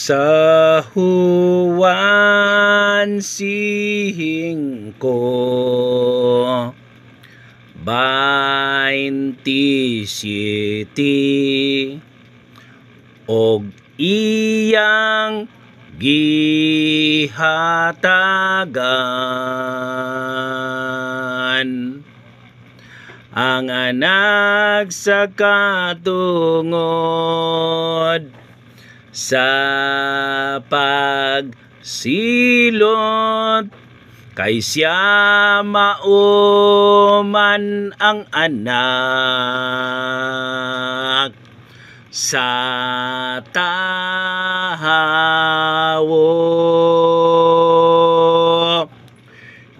Sa Juan 5, 27 og iyang gihatagan ang anak sa katungod sa pagsilot, kay siya mauman ang anak sa tahawo.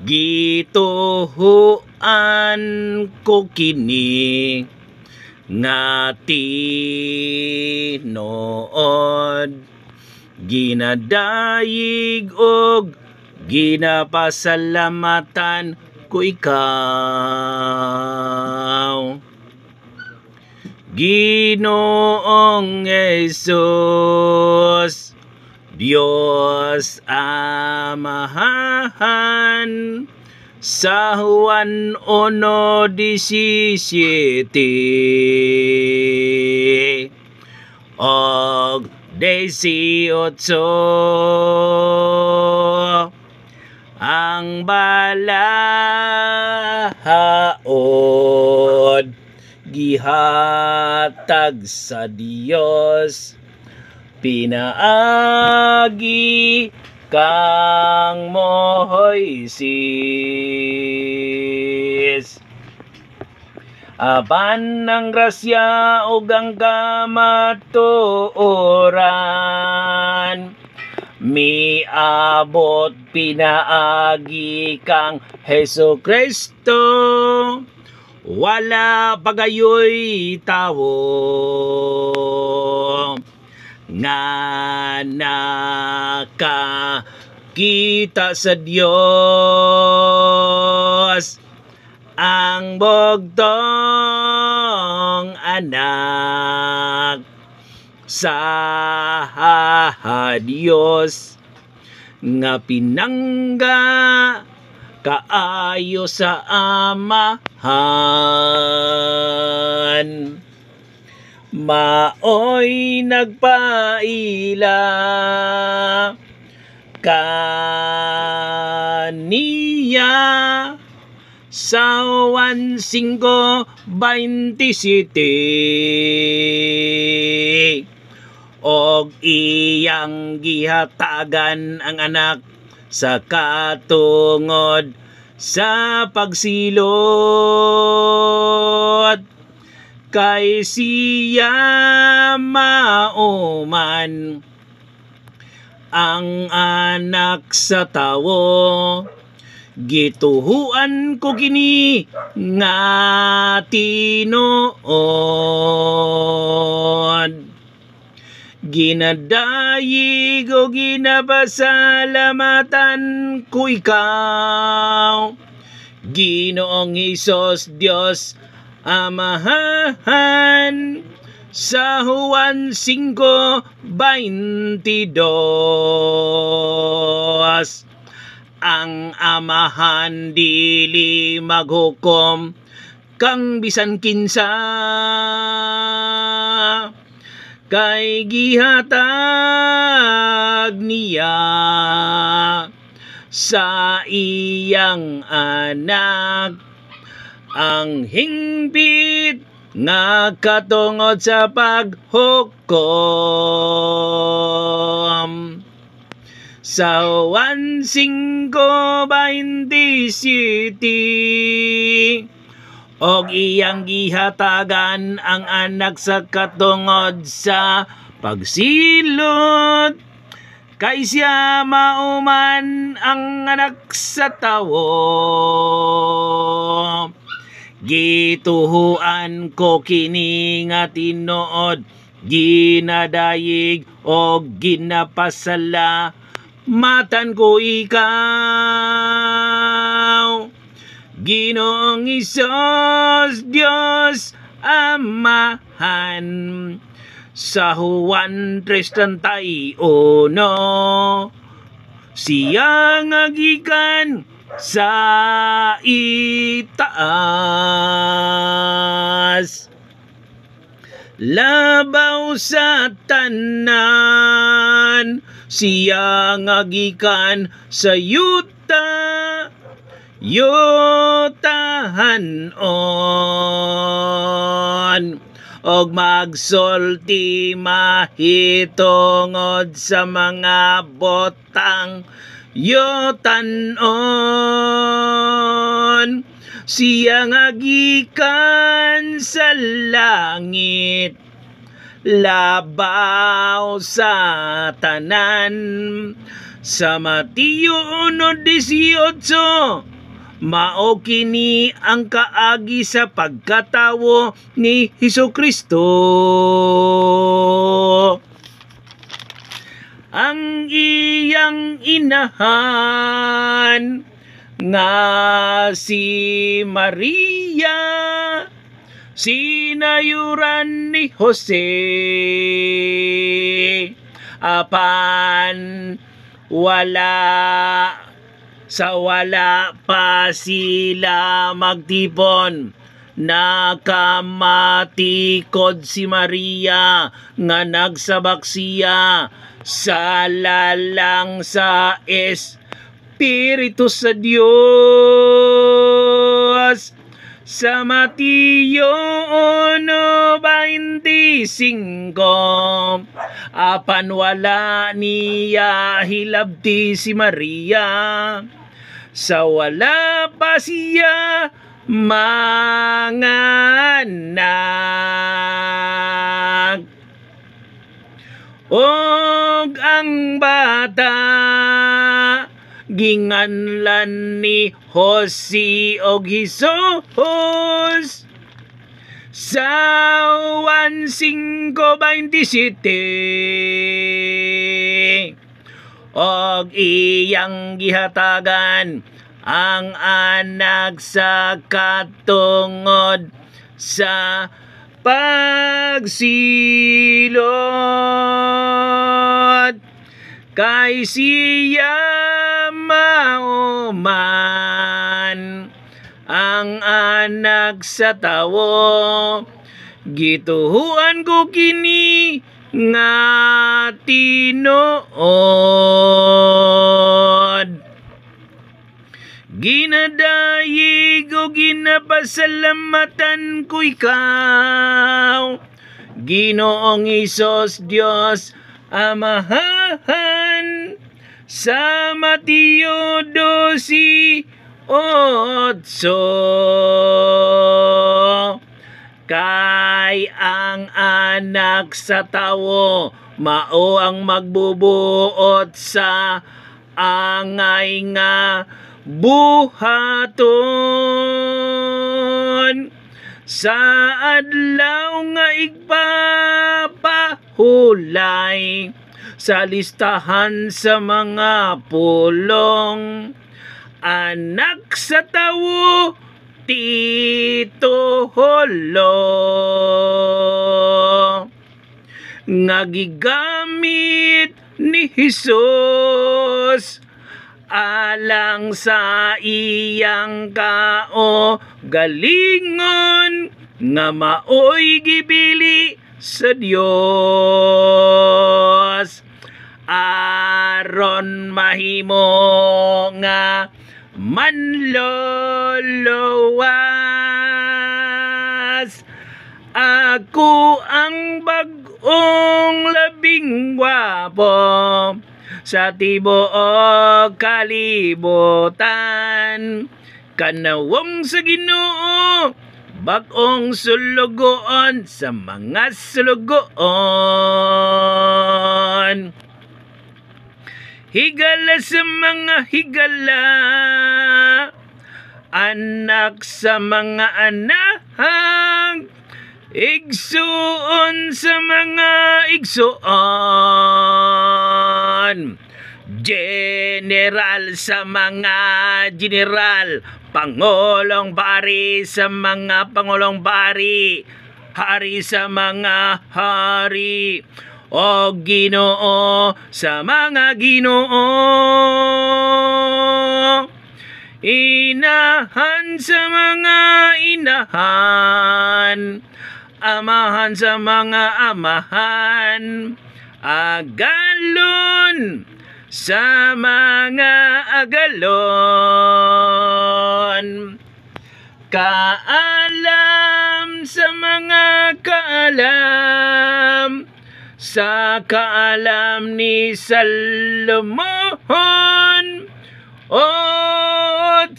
Gituhuan ko kini nga tinuod, ginadayig og ginapasalamatan ko ikaw, Ginoong Jesus, Diyos Amahan. Sa Juan 1:17 og 18 ang balaod gihatag sa Dios, pinaagi kang Moises. Apan ng grasya ug ang kamatuoran, miabot pinaagi kang Hesukristo. Wala pagayoy tawo nga nakakita sa Dios, ang bugtong anak sa Dios nga pinangga kaayo sa Amahan. Maoy nagpaila kaniya sa Juan 5:27 og iyang gihatagan ang anak sa katungod sa pagsilot, kay siya mauman ang anak sa tawo. Gituhuan ko kini nga tinuod, ginadayig o ginapasalamatan ko ikaw, Ginoong Hesus, Diyos Amahan. Sa Juan 5:22 ang Amahan dili maghukom kang bisan kinsa, kay gihatag niya sa iyang anak ang hingpit nga katungod sa paghukom. Sa Juan 5:27 og iyang gihatagan ang anak sa katungod sa pagsilot, kay siya mauman ang anak sa tawo. Gituhuan ko kini nga tinuod, ginadayig og ginapasalamatan ko ikaw, Ginoong Hesus, Diyos Amahan. sa Juan 3:31. Siya nga gikan sa itaas, labaw sa tanan. Siya nga gikan sa yutahanon, og magsulti mahitungod sa mga botang yotanon. Siya nga gikan sa langit, labaw sa tanan. Sa Mateo 1:18, mao kini ang kaagi sa pagkatawo ni Hesukristo. Ang iyang inahan nga si Maria, sinayuran ni Jose, apan wala pa sila magtipon. Nakamatikod si Maria nga nagsabak siya sa lalang sa Espiritu sa Dios. Sa Mateo 1:25, apan wala niya hilabti si Maria, sa wala pa siya manganak. Og ang bata ginganlan ni Jose og Hesus. Sa Juan 5:27, og iyang gihatagan ang anak sa katungod sa pagsilot, kay siya mauman ang anak sa tawo. Gituhuan ko kini nga tinuod. Ginadayig o ginapasalamatan ko ikaw, Ginoong Hesus Dios Amahan. Sa Mateo 12:8, kay ang anak sa tawo mao ang magbubuot sa angay nga buhaton, sa adlaw nga igpapahulay sa listahan sa mga pulong. Anak sa tawo titulo nga gigamit ni Hesus alang sa iyang galingon nga maoy gibili sa Dios, aron mahimo nga manlolowas. Ako ang bagong labing gwapo sa tibuok kalibutan. Kanawong sa Ginoo, bagong sulugoon sa mga sulugoon. Higala sa mga higala, anak sa mga anak, igsuon sa mga igsuon, general sa mga general, pangulong bari sa mga pangulong bari, hari sa mga hari, o Ginoo sa mga ginoo. Inahan sa mga inahan, amahan sa mga amahan, agalon sa mga agalon, kaalam sa mga kaalam, sa kaalam ni Salomon, otsodos.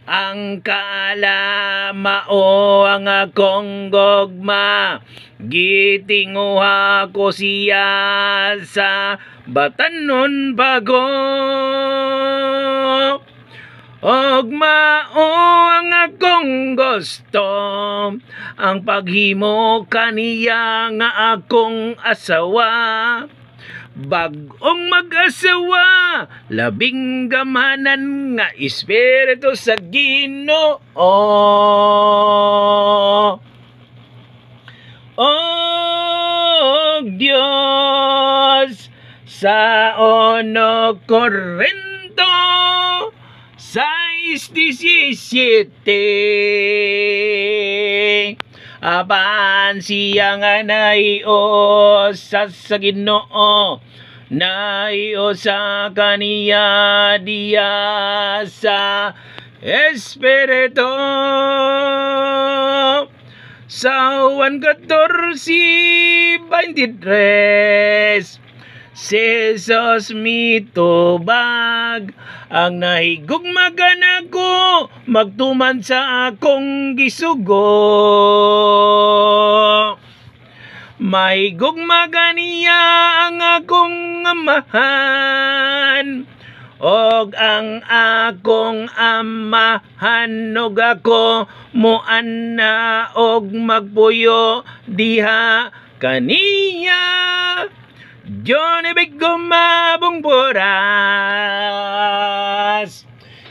Ang kaalamao ang akong gogma, gitinguha ko siya sa batanon bago. Og mao ang akong gusto, ang paghimo kaniya nga akong asawa. Bagong mag-asawa, labing gamanan nga espiritu sa Ginoo. O Dios, sa 1 Korinto 6:17, apan siya nga naios sa Ginoo, naios sa kaniya diya sa Espiritu. Sa 1:14-23, si Jesus mitubag, ang nahigugmagan ako, magtuman sa akong gisugo. Mahigugmagan niya ang akong amahan, og ang akong amahan, og ako muana og magpuyo diha kaniya. Diyon ibig gumabong buras,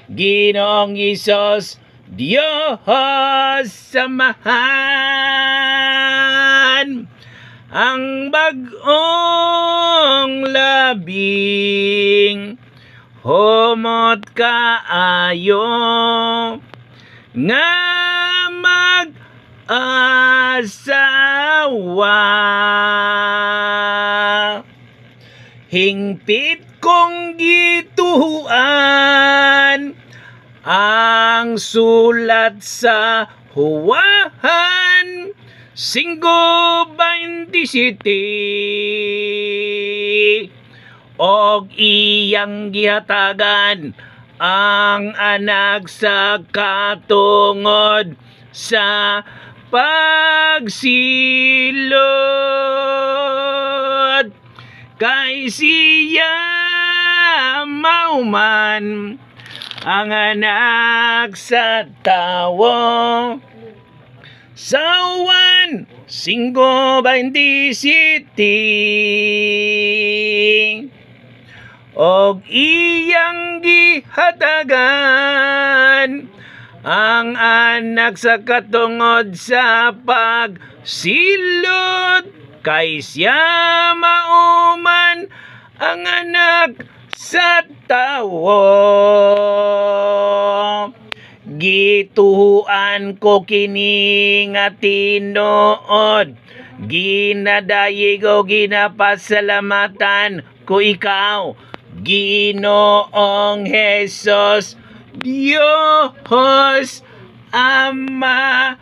Ginoong Isos, Diyos samahan, ang bagong labing humot kaayo nga mag-asawa. Hingpit kong gituhuan ang sulat sa Huwahan 5:27, og iyang gihatagan ang anak sa katungod sa pagsilot, kay siya mauman ang anak sa tawo. Sa 1:5:27, og iyang gihatagan ang anak sa katungod sa pagsilot, kay siya mauman ang anak sa tawo. Gituhuan ko kini nga tinuod, ginadayeg o ginapasalamatan ko ikaw, Ginoong Hesus, Diyos Amahan.